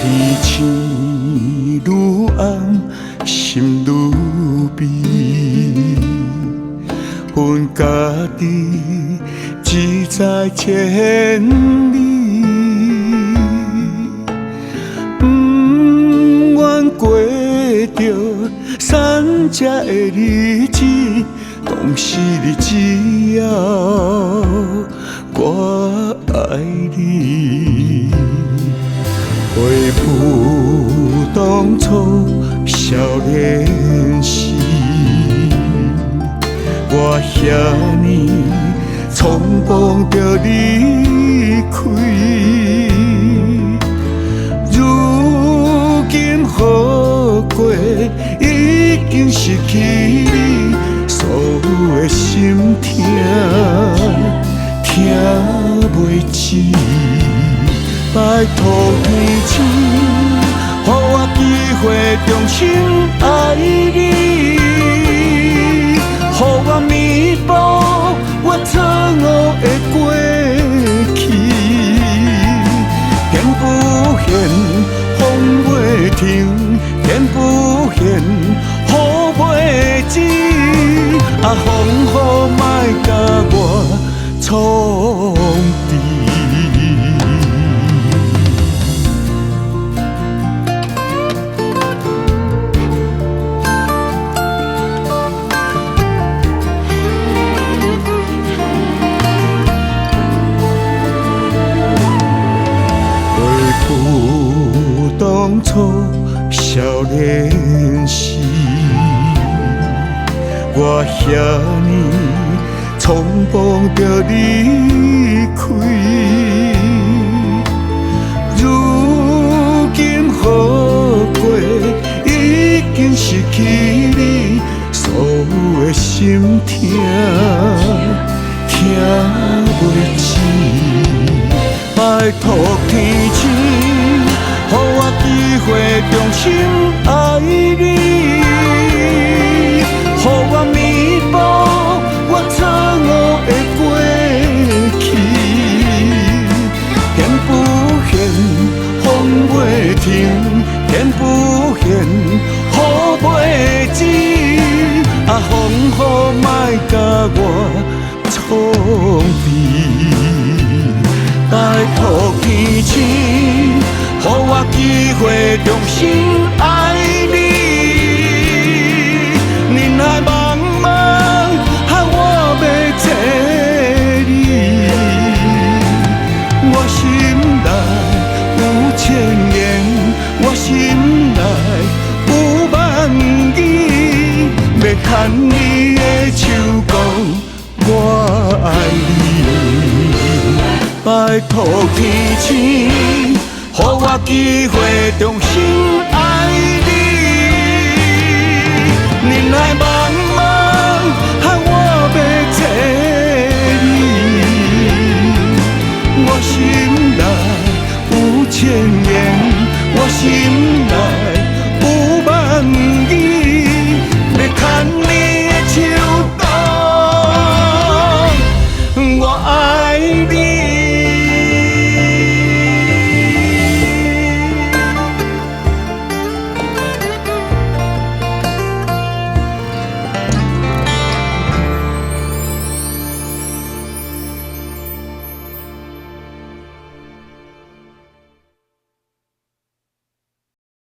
天星愈暗，心愈悲。阮家己志在千里，不愿过着三者的日子。当时你只要我爱你，回不当初少年时，我遐尼匆忙着离开。如今好过，已经失去你。所有的心痛，听袂清，拜托天星，予我机会重新爱你，予我弥补我错误的过去。天不现，风袂停，天不现，雨袂止。啊，风雨莫甲我创治。回顾当初少年时。我遐尼匆忙着离开，如今好过，已经失去你，所有的心痛，听袂清。拜托天星，予我机会重新爱你。予我弥补我错误的过去，天不现，风袂停，天不现，雨袂止。啊，风雨莫甲我创治，拜托天星，予我机会重新爱你。人海茫茫，我要找你。我心内有千言，我心内有万语，要牵你的手讲我爱你。拜托天星，予我机会重新爱你。人海茫茫，我要找你。我心内有千言，我心内。